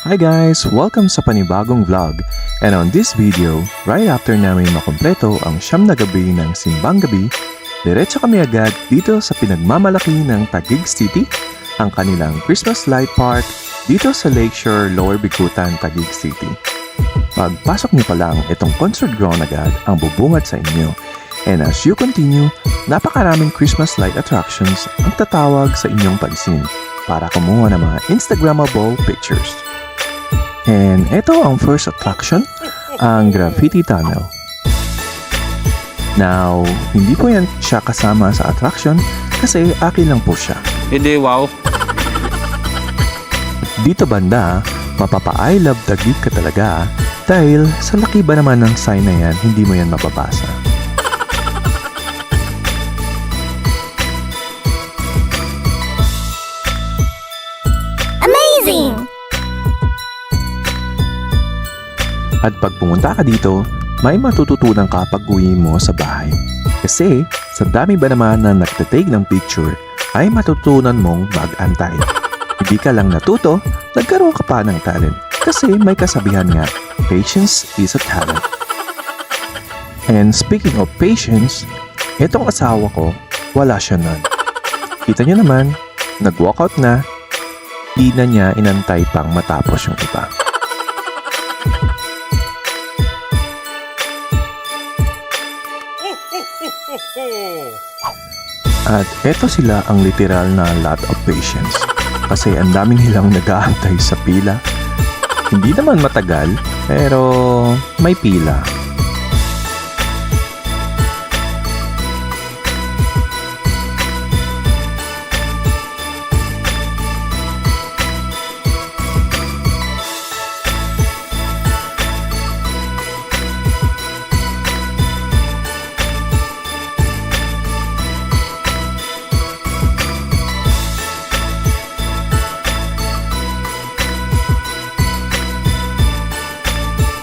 Hi guys! Welcome sa panibagong vlog. And on this video, right after namin makumpleto ang siyam na gabi ng simbang gabi, diretso kami agad dito sa pinagmamalaki ng Taguig City, ang kanilang Christmas Light Park dito sa Lakeshore, Lower Bigutan, Taguig City. Pagpasok niyo pa lang, itong concert ground agad ang bubungad sa inyo. And as you continue, napakaraming Christmas light attractions ang tatawag sa inyong pansin para kumuha ng mga Instagrammable pictures. And ito ang first attraction, ang Graffiti Tunnel. Now, hindi po yan siya kasama sa attraction kasi akin lang po siya. Hindi, wow. Dito banda, mapapa-I love Taguig ka talaga dahil sa laki ba naman ng sign na yan, hindi mo yan mababasa. Amazing! At pag pumunta ka dito, may matututunan ka pag uwi mo sa bahay. Kasi sa dami ba naman na nagtatake ng picture, ay matutunan mong mag-antay. Hindi ka lang natuto, nagkaroon ka pa ng talent. Kasi may kasabihan nga, patience is a talent. And speaking of patience, itong asawa ko, wala siya nun. Kita niyo naman, nag-walkout na, di na niya inantay pang matapos yung iba. At eto sila ang literal na lot of patience kasi ang dami nilang nag-aantay sa pila. Hindi naman matagal pero may pila.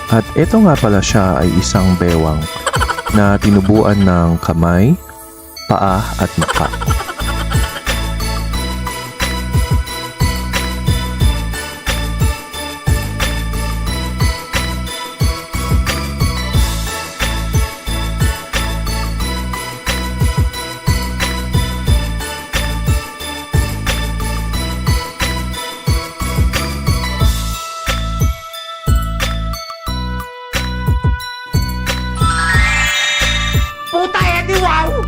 At ito nga pala siya ay isang bewang na tinubuan ng kamay, paa at mukha. Puta Eddie, wow!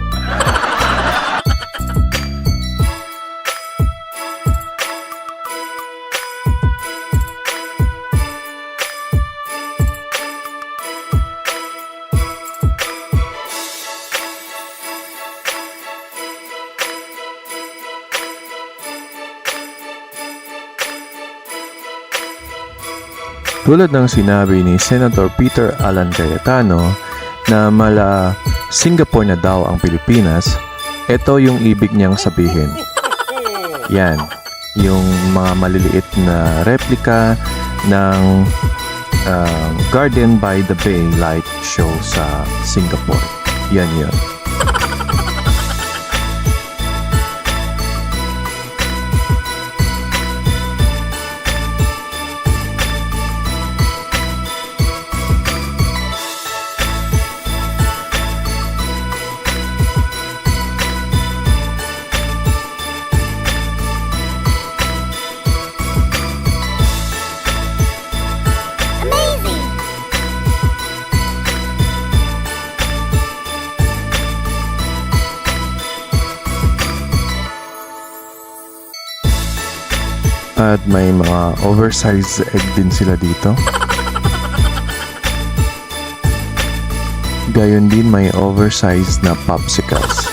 Tulad ng sinabi ni Senator Peter Alan Cayetano na mala Singapore na daw ang Pilipinas, ito yung ibig niyang sabihin. Yan, yung mga maliliit na replika ng Garden by the Bay light show sa Singapore. Yan yun. Amazing! At may mga oversized egg din sila dito. Gayon din may oversized na popsicles.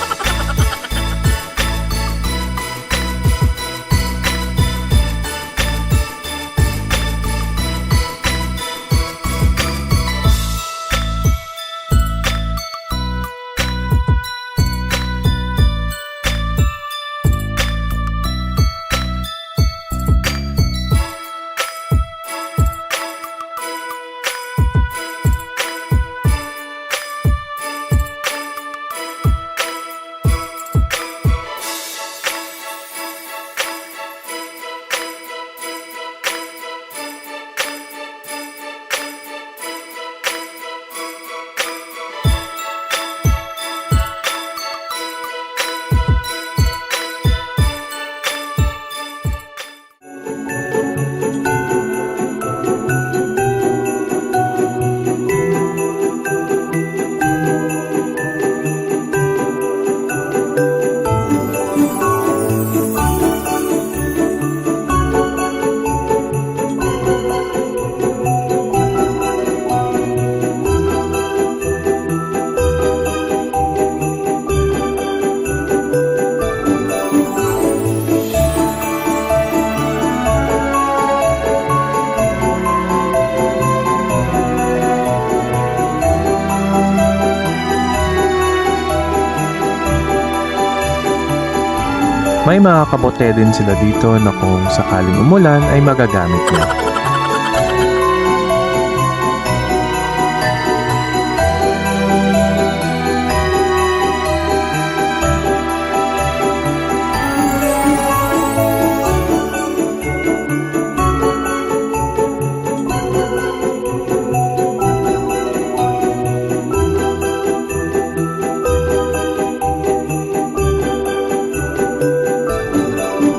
May mga kabote din sila dito na kung sakaling umulan ay magagamit niya.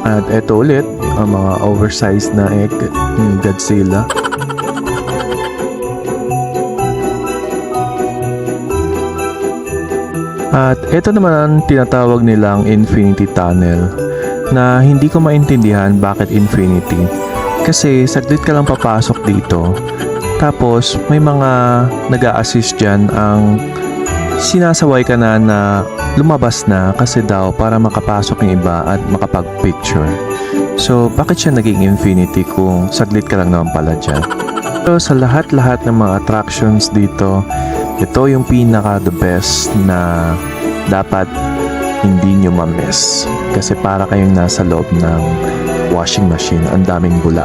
At eto ulit, ang mga oversized na egg ni Godzilla. At eto naman ang tinatawag nilang Infinity Tunnel na hindi ko maintindihan bakit Infinity. Kasi saglit ka lang papasok dito. Tapos may mga nag-a-assist dyan ang sinasaway ka na lumabas na kasi daw para makapasok yung iba at makapag-picture. So, bakit siya naging infinity kung saglit ka lang naman pala dyan? So, sa lahat-lahat ng mga attractions dito, ito yung pinaka-the best na dapat hindi nyo ma-miss. Kasi para kayong nasa loob ng washing machine. Ang daming bula.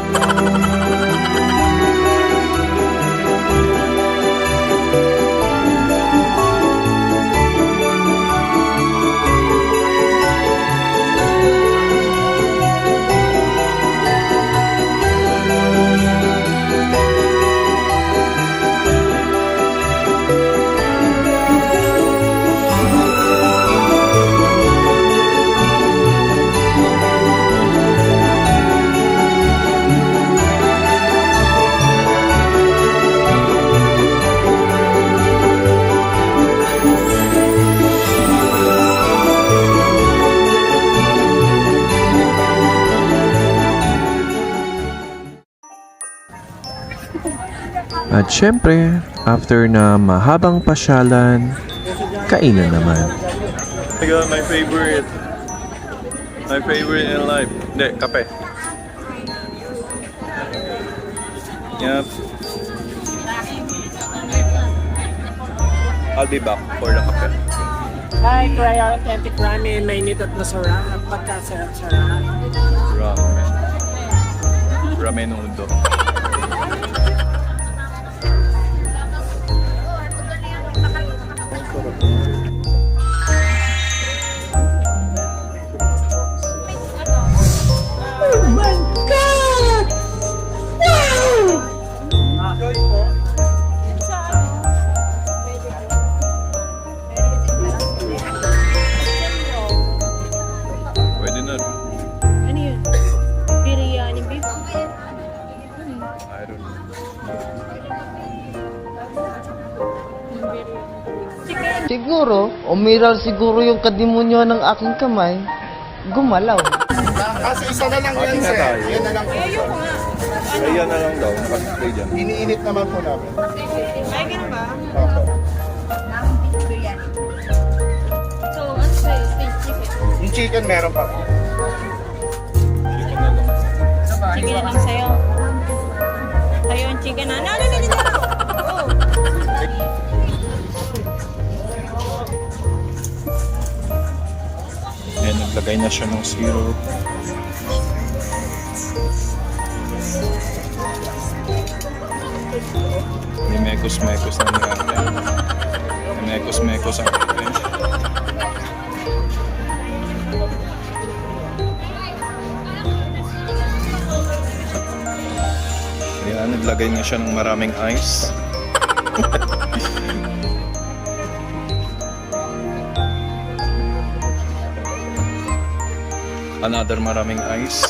At syempre, after na mahabang pasyalan, kainan naman. Oh my God, my favorite. My favorite in life. Hindi, kape. Yep. I'll be back for the kape. Hi, try our authentic ramen. Mainit at masarap at pagkasarap-sarap. Ramen. Ramen udo. Pwede na. Ano yun? Biryani beef? I don't know. Siguro, umiral siguro yung kadimonyo ng aking kamay. Gumalaw. Kasi isa na lang yan, sir. Yan na lang. Ay, yan na lang daw. Nakasplay dyan. Iniinit naman po namin. Ay, ganun ba? Opo. So, ano sa'yo? Steak chicken? Yung chicken meron pa po. Chicken na lang. Chicken na lang sa'yo. Sa'yo ang chicken na. No. Oh. Ayan, naglagay na siya ng syrup. May mekos-mekos na natin. May mekos-mekos ang atin. Ayan, naglagay na siya ng maraming ice. Another maraming ice.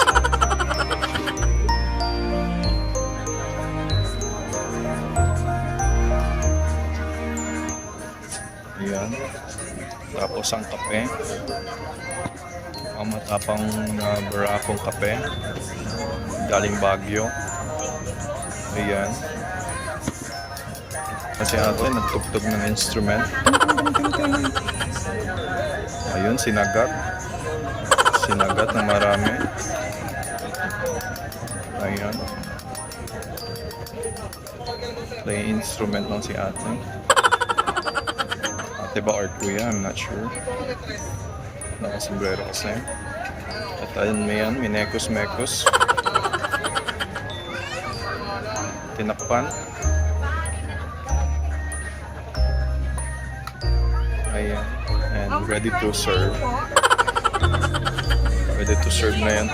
Ayan. Tapos ang kape. Ang matapang barakong kape. Galing Baguio. Ayan. Kasi ate nagtugtog ng instrument. Ayun, sinagat. Sinagat na marami. Ayan. Play instrument lang si ate. Ate ba or kuya? I'm not sure. Nakasombrero kasi. At ayun mo yan, minekos-mekos. Tinakpan. Ayan. And ready to serve. Ready to serve na yan.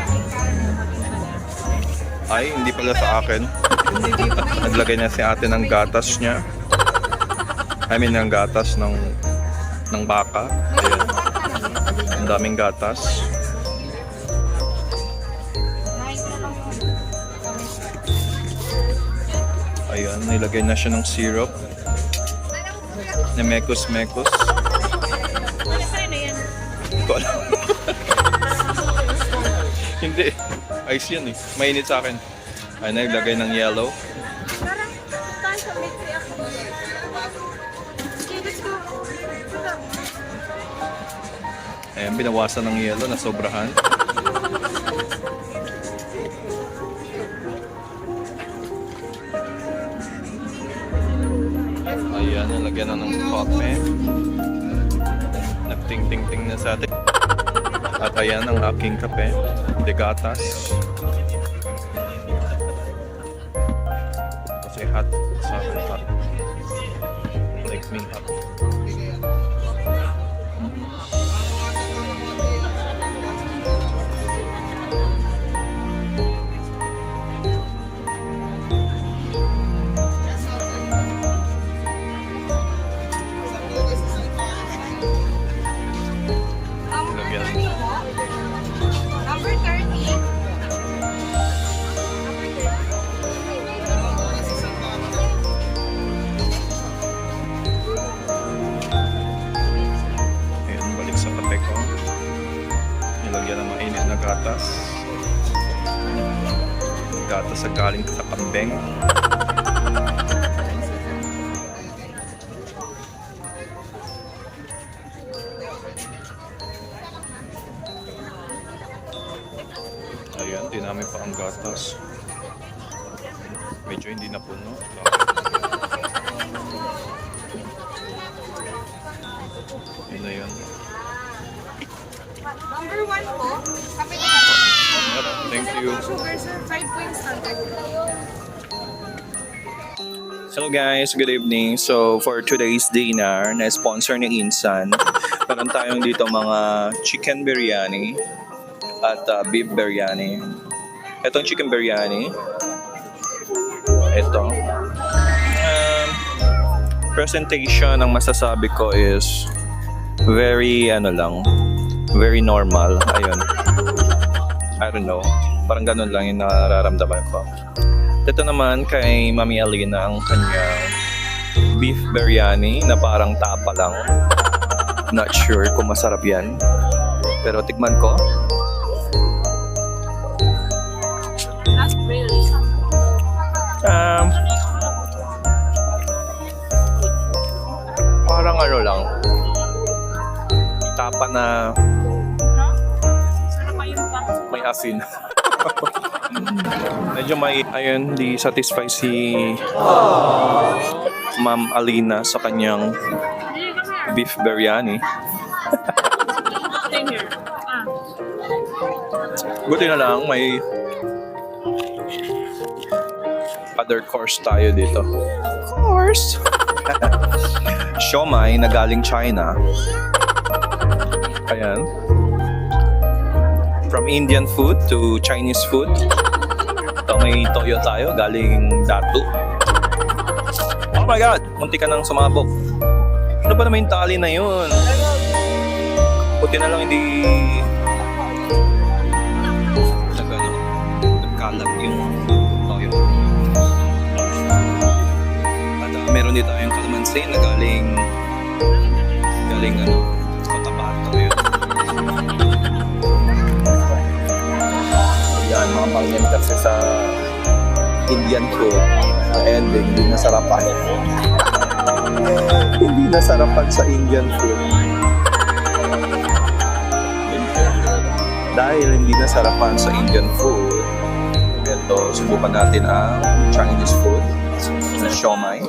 Ay, hindi pala sa akin. Naglagay na si ate ng gatas niya. I mean, ng gatas ng baka. Ayan. Ang daming gatas. Ayan, nilagay na siya ng syrup. Na mekos-mekos. Hindi ko alam. Hindi. Ice yan eh. Mainit sa akin. Ay, naglagay ng yellow. Ayan, binawasan ng yellow na sobrahan. Ayan, nalagyan na ng kape. Nagting-ting-ting na sa atin. At ayan ang aking kape. De gatas. Kasi hot sa akin hot. Like me hot. Number 30. Ayan, balik sa kape ko. Nilagyan ng mainit na gatas. Gatas sa galing sa kambing. Ayan, dinami pa ang gatas. Medyo hindi na puno. Yun na yun. Number 1 po. Kape na Yep, thank you. sugar, sir. 5 points standard. Hello guys, good evening. So for today's dinner, na-sponsor ni Insan, meron tayong dito mga chicken biryani at beef biryani. Itong chicken biryani, ito. Presentation ang masasabi ko is very very normal. Ayun. I don't know. Parang ganun lang yung nararamdaman ko. Ito naman kay Mami Alina ang kanyang beef biryani na parang tapa lang. Not sure kung masarap yan. Pero tikman ko. That's really. Parang ano lang. Tapa na may asin. Medyo may, ayun, di satisfy si Ma'am Alina sa kanyang beef biryani. Buti na lang, may other course tayo dito. Course! Siomai na galing China. Ayan. From Indian food to Chinese food. Ito may toyo tayo galing Datu. Oh my God! Munti ka nang sumabog. Ano ba naman yung tali na yun? Buti na lang hindi nagkalat yung toyo. At meron dito tayong kalamansi na galing Cotabato yun. Yan, mga pangyan kasi sa Indian food ending, hindi nasarapan. Hindi nasarapan sa Indian food. Dahil hindi nasarapan sa Indian food, ito, subukan natin ang Chinese food na siomai.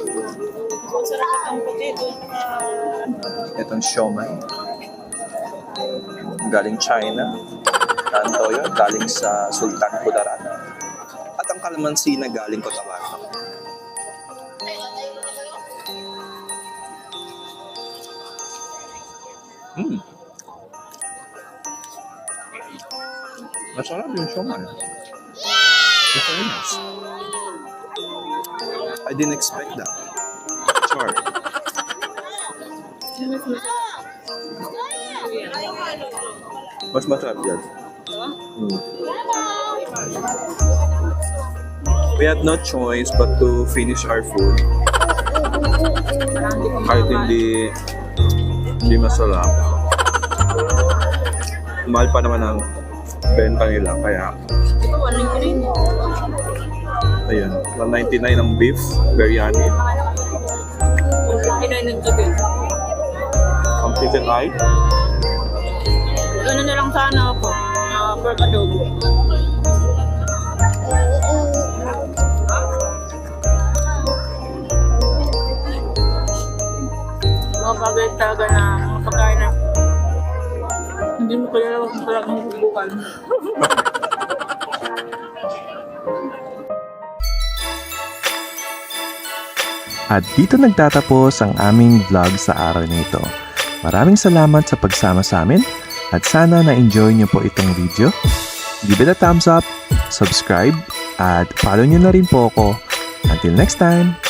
Itong siomai galing China. Ang toyo galing sa Sultan Kudarat. At ang kalamansi na galing Cotabato. Masarap yung siomai. It's very nice. I didn't expect that. Sure. Mas masarap yan. We had no choice but to finish our food. Kahit hindi masarap. Mahal pa naman ang benta nila, kaya ayun, 199 ang beef biryani. Ang chicken eye. Ano na lang sana ako. Pork adobo. Mga bagay talaga na mga pagkain na hindi mo kaya talagang subukan. At dito nagtatapos ang aming vlog sa araw nito. Maraming salamat sa pagsama sa amin at sana na-enjoy niyo po itong video. Give it a thumbs up, subscribe, at follow niyo na rin po ako. Until next time!